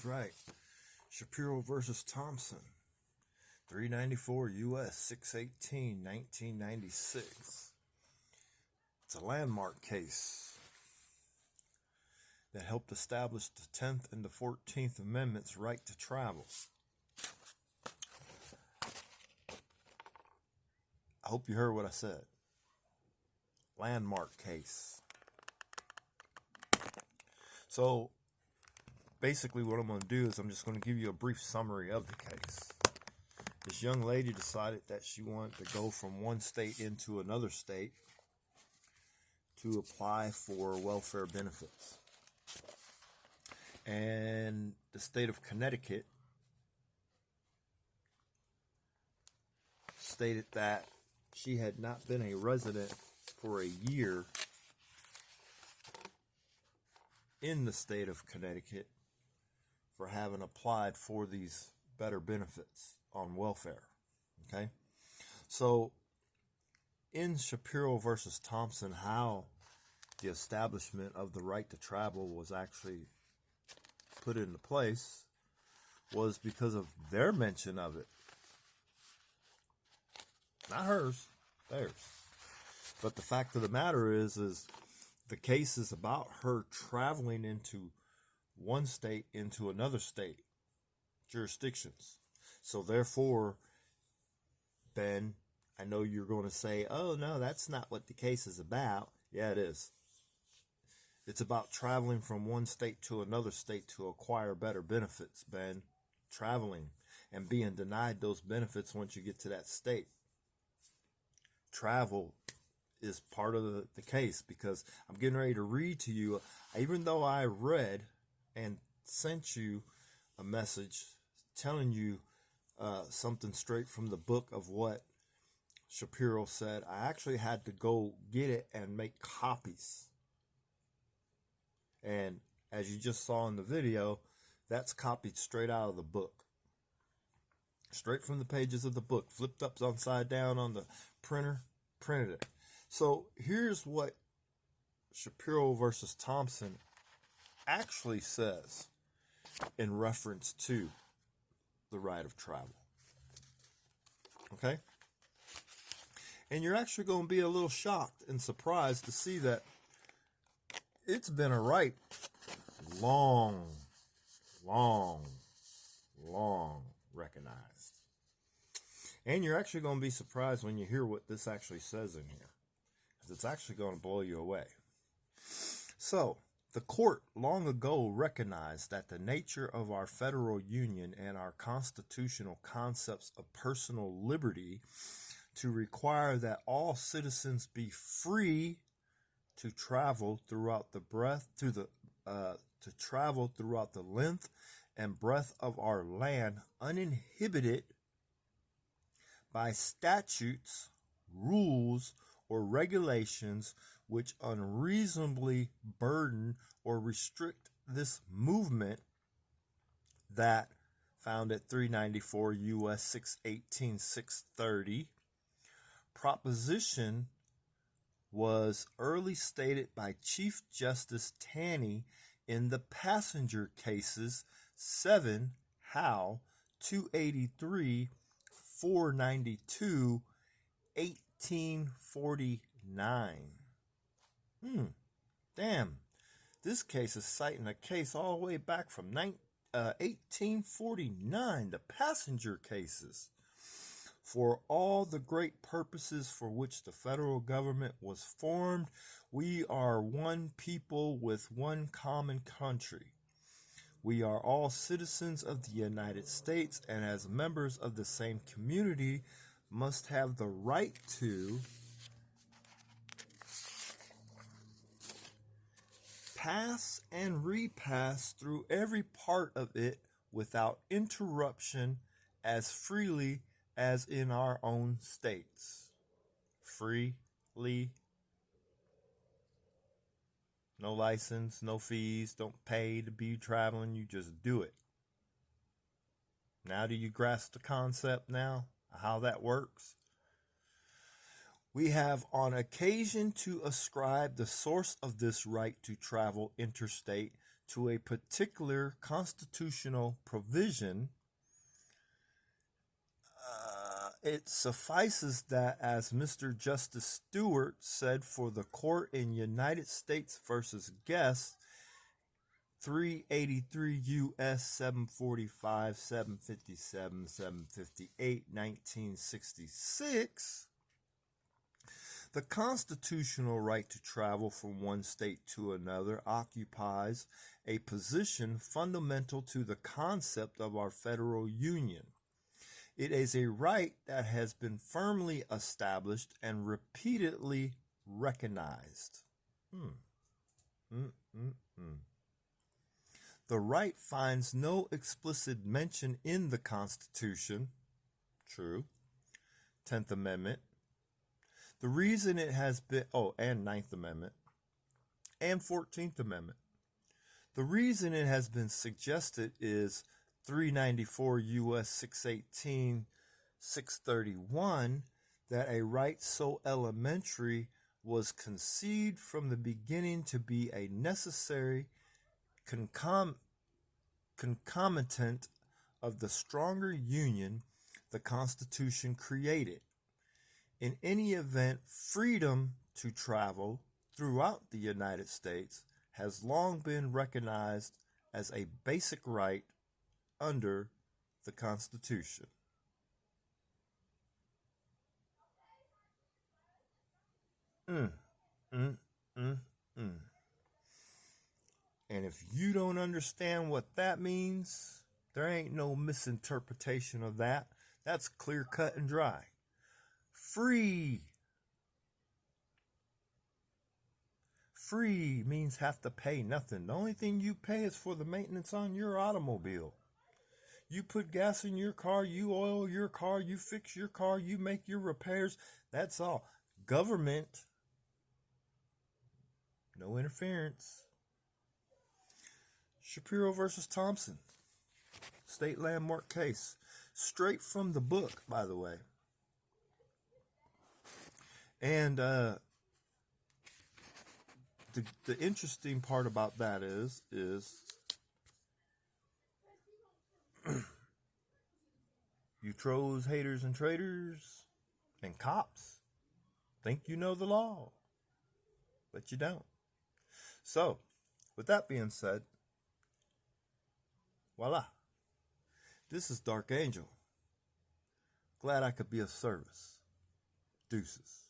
right. Shapiro versus Thompson. 394 U.S. 618, 1996. It's a landmark case that helped establish the 10th and the 14th Amendments' right to travel. I hope you heard what I said. Landmark case. So basically what I'm going to do is I'm just going to give you a brief summary of the case. This young lady decided that she wanted to go from one state into another state to apply for welfare benefits. And the state of Connecticut stated that she had not been a resident for a year in the state of Connecticut for having applied for these better benefits on welfare. Okay, so in Shapiro versus Thompson, how the establishment of the right to travel was actually put into place was because of their mention of it. Not hers, theirs. But the fact of the matter is the case is about her traveling into one state into another state jurisdictions. So therefore, Ben, I know you're going to say, oh no, that's not what the case is about. Yeah, it is. It's about traveling from one state to another state to acquire better benefits, Ben. Traveling and being denied those benefits once you get to that state. Travel is part of the case, because I'm getting ready to read to you, even though I read and sent you a message telling you something straight from the book of what Shapiro said, I actually had to go get it and make copies. And as you just saw in the video, that's copied straight out of the book. Straight from the pages of the book, flipped upside down on the printer, printed it. So here's what Shapiro versus Thompson actually says in reference to the right of travel. Okay? And you're actually going to be a little shocked and surprised to see that it's been a right long recognized. And you're actually going to be surprised when you hear what this actually says in here, because it's actually going to blow you away. So, the court long ago recognized that the nature of our federal union and our constitutional concepts of personal liberty to require that all citizens be free to travel throughout the travel throughout the length and breadth of our land uninhibited by statutes, rules, or regulations which unreasonably burden or restrict this movement, that found at 394 U.S. 618, 630. Proposition was early stated by Chief Justice Taney in the passenger cases 7 Howe 283 492 1849. Damn, this case is citing a case all the way back from 1849, the passenger cases. For all the great purposes for which the federal government was formed, we are one people with one common country. We are all citizens of the United States, and as members of the same community, must have the right to pass and repass through every part of it without interruption, as freely as in our own states. Freely. No license, no fees, don't pay to be traveling, you just do it. Now do you grasp the concept now, how that works? We have on occasion to ascribe the source of this right to travel interstate to a particular constitutional provision, it suffices that, as Mr. Justice Stewart said for the court in United States versus Guest, 383 U.S. 745, 757, 758, 1966, the constitutional right to travel from one state to another occupies a position fundamental to the concept of our federal union. It is a right that has been firmly established and repeatedly recognized. The right finds no explicit mention in the Constitution, true, 10th Amendment. The reason it has been, and 9th Amendment, and 14th Amendment. The reason it has been suggested is 394 U.S. 618, 631, that a right so elementary was conceived from the beginning to be a necessary concomitant of the stronger union the Constitution created. In any event, freedom to travel throughout the United States has long been recognized as a basic right under the Constitution. And if you don't understand what that means, there ain't no misinterpretation of that. That's clear cut and dry. Free. Free means have to pay nothing. The only thing you pay is for the maintenance on your automobile. You put gas in your car, you oil your car, you fix your car, you make your repairs. That's all. Government, no interference. Shapiro versus Thompson, state landmark case. Straight from the book, by the way. And the interesting part about that is you trolls, haters, and traitors, and cops think you know the law, but you don't. So, with that being said, voila. This is Dark Angel. Glad I could be of service. Deuces.